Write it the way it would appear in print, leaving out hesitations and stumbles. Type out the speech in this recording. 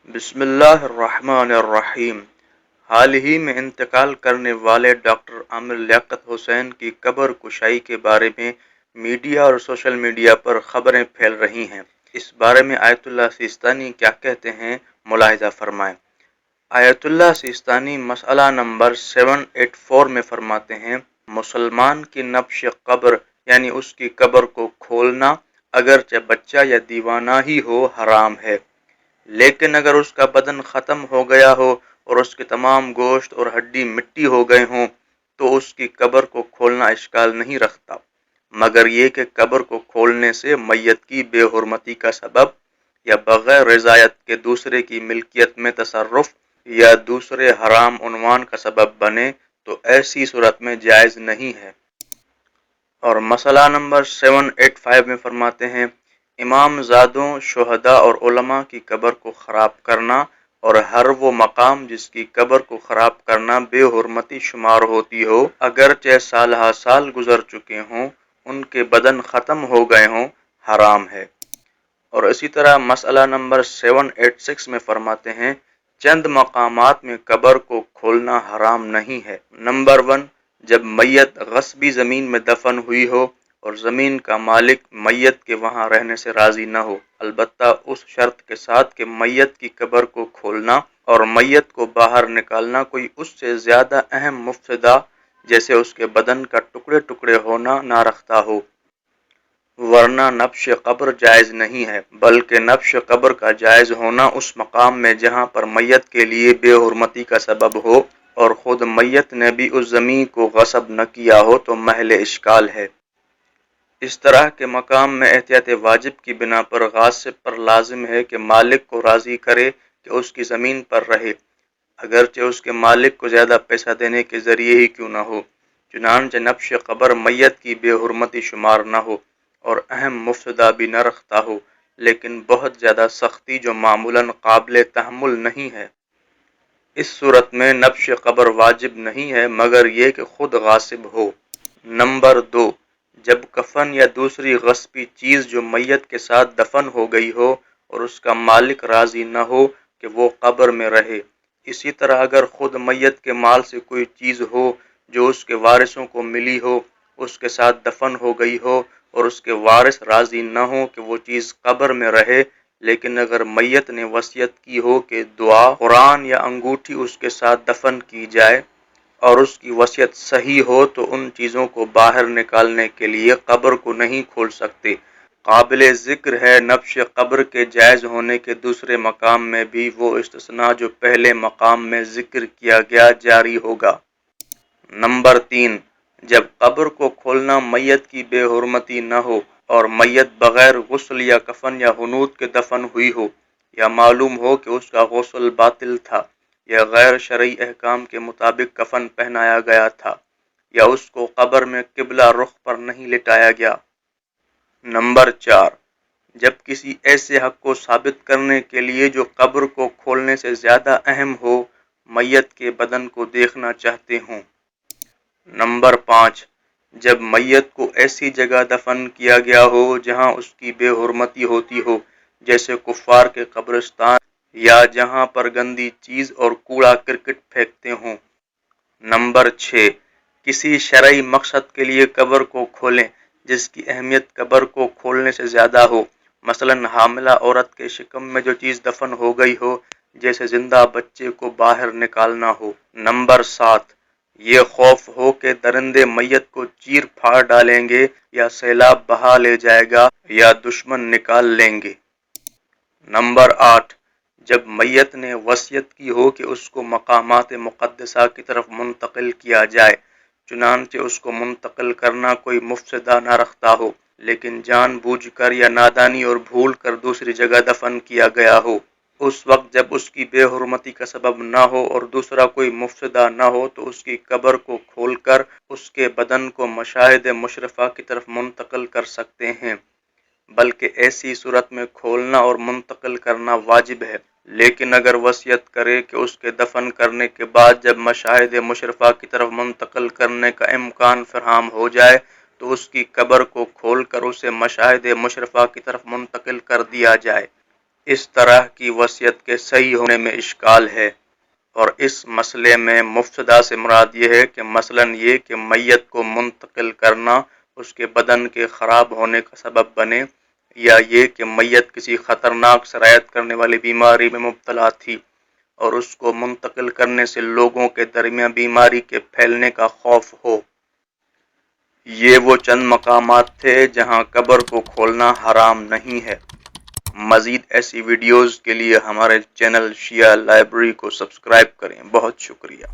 بسم اللہ الرحمن الرحیم۔ حال ہی میں انتقال کرنے والے ڈاکٹر عامر لیاقت حسین کی قبر کشائی کے بارے میں میڈیا اور سوشل میڈیا پر خبریں پھیل رہی ہیں۔ اس بارے میں آیت اللہ سیستانی کیا کہتے ہیں، ملاحظہ فرمائیں۔ آیت اللہ سیستانی مسئلہ نمبر 784 میں فرماتے ہیں، مسلمان کی نبش قبر یعنی اس کی قبر کو کھولنا اگرچہ بچہ یا دیوانہ ہی ہو حرام ہے، لیکن اگر اس کا بدن ختم ہو گیا ہو اور اس کے تمام گوشت اور ہڈی مٹی ہو گئے ہوں تو اس کی قبر کو کھولنا اشکال نہیں رکھتا، مگر یہ کہ قبر کو کھولنے سے میت کی بے حرمتی کا سبب یا بغیر رضایت کے دوسرے کی ملکیت میں تصرف یا دوسرے حرام عنوان کا سبب بنے تو ایسی صورت میں جائز نہیں ہے۔ اور مسئلہ نمبر 785 میں فرماتے ہیں، امام زادوں، شہداء اور علماء کی قبر کو خراب کرنا اور ہر وہ مقام جس کی قبر کو خراب کرنا بے حرمتی شمار ہوتی ہو اگرچہ سالہ سال گزر چکے ہوں، ان کے بدن ختم ہو گئے ہوں، حرام ہے۔ اور اسی طرح مسئلہ نمبر 786 میں فرماتے ہیں، چند مقامات میں قبر کو کھولنا حرام نہیں ہے۔ نمبر 1، جب میت غصبی زمین میں دفن ہوئی ہو اور زمین کا مالک میت کے وہاں رہنے سے راضی نہ ہو، البتہ اس شرط کے ساتھ کہ میت کی قبر کو کھولنا اور میت کو باہر نکالنا کوئی اس سے زیادہ اہم مفسدہ جیسے اس کے بدن کا ٹکڑے ٹکڑے ہونا نہ رکھتا ہو، ورنہ نبش قبر جائز نہیں ہے، بلکہ نبش قبر کا جائز ہونا اس مقام میں جہاں پر میت کے لیے بے حرمتی کا سبب ہو اور خود میت نے بھی اس زمین کو غصب نہ کیا ہو تو محل اشکال ہے۔ اس طرح کے مقام میں احتیاط واجب کی بنا پر غاصب پر لازم ہے کہ مالک کو راضی کرے کہ اس کی زمین پر رہے، اگرچہ اس کے مالک کو زیادہ پیسہ دینے کے ذریعے ہی کیوں نہ ہو، چنانچہ نبش قبر میت کی بے حرمتی شمار نہ ہو اور اہم مفسدہ بھی نہ رکھتا ہو، لیکن بہت زیادہ سختی جو معمولاً قابل تحمل نہیں ہے۔ اس صورت میں نبش قبر واجب نہیں ہے مگر یہ کہ خود غاصب ہو۔ نمبر 2، جب کفن یا دوسری غصبی چیز جو میت کے ساتھ دفن ہو گئی ہو اور اس کا مالک راضی نہ ہو کہ وہ قبر میں رہے۔ اسی طرح اگر خود میت کے مال سے کوئی چیز ہو جو اس کے وارثوں کو ملی ہو، اس کے ساتھ دفن ہو گئی ہو اور اس کے وارث راضی نہ ہو کہ وہ چیز قبر میں رہے، لیکن اگر میت نے وصیت کی ہو کہ دعا، قرآن یا انگوٹھی اس کے ساتھ دفن کی جائے اور اس کی وصیت صحیح ہو تو ان چیزوں کو باہر نکالنے کے لیے قبر کو نہیں کھول سکتے۔ قابل ذکر ہے نبش قبر کے جائز ہونے کے دوسرے مقام میں بھی وہ استثناء جو پہلے مقام میں ذکر کیا گیا جاری ہوگا۔ نمبر 3، جب قبر کو کھولنا میت کی بے حرمتی نہ ہو اور میت بغیر غسل یا کفن یا حنوط کے دفن ہوئی ہو یا معلوم ہو کہ اس کا غسل باطل تھا یا غیر شرعی احکام کے مطابق کفن پہنایا گیا تھا یا اس کو قبر میں قبلہ رخ پر نہیں لٹایا گیا۔ نمبر 4، جب کسی ایسے حق کو ثابت کرنے کے لیے جو قبر کو کھولنے سے زیادہ اہم ہو میت کے بدن کو دیکھنا چاہتے ہوں۔ نمبر 5، جب میت کو ایسی جگہ دفن کیا گیا ہو جہاں اس کی بے حرمتی ہوتی ہو جیسے کفار کے قبرستان یا جہاں پر گندی چیز اور کوڑا کرکٹ پھینکتے ہوں۔ نمبر 6، کسی شرعی مقصد کے لیے قبر کو کھولیں جس کی اہمیت قبر کو کھولنے سے زیادہ ہو، مثلاً حاملہ عورت کے شکم میں جو چیز دفن ہو گئی ہو جیسے زندہ بچے کو باہر نکالنا ہو۔ نمبر 7، یہ خوف ہو کہ درندے میت کو چیر پھاڑ ڈالیں گے یا سیلاب بہا لے جائے گا یا دشمن نکال لیں گے۔ نمبر 8، جب میت نے وصیت کی ہو کہ اس کو مقامات مقدسہ کی طرف منتقل کیا جائے، چنانچہ اس کو منتقل کرنا کوئی مفسدہ نہ رکھتا ہو لیکن جان بوجھ کر یا نادانی اور بھول کر دوسری جگہ دفن کیا گیا ہو، اس وقت جب اس کی بے حرمتی کا سبب نہ ہو اور دوسرا کوئی مفسدہ نہ ہو تو اس کی قبر کو کھول کر اس کے بدن کو مشاہد مشرفہ کی طرف منتقل کر سکتے ہیں، بلکہ ایسی صورت میں کھولنا اور منتقل کرنا واجب ہے، لیکن اگر وصیت کرے کہ اس کے دفن کرنے کے بعد جب مشاہد مشرفہ کی طرف منتقل کرنے کا امکان فراہم ہو جائے تو اس کی قبر کو کھول کر اسے مشاہد مشرفہ کی طرف منتقل کر دیا جائے۔ اس طرح کی وصیت کے صحیح ہونے میں اشکال ہے، اور اس مسئلے میں مفسدہ سے مراد یہ ہے کہ مثلاً یہ کہ میت کو منتقل کرنا اس کے بدن کے خراب ہونے کا سبب بنے، یا یہ کہ میت کسی خطرناک سرایت کرنے والی بیماری میں مبتلا تھی اور اس کو منتقل کرنے سے لوگوں کے درمیان بیماری کے پھیلنے کا خوف ہو۔ یہ وہ چند مقامات تھے جہاں قبر کو کھولنا حرام نہیں ہے۔ مزید ایسی ویڈیوز کے لیے ہمارے چینل شیعہ لائبریری کو سبسکرائب کریں۔ بہت شکریہ۔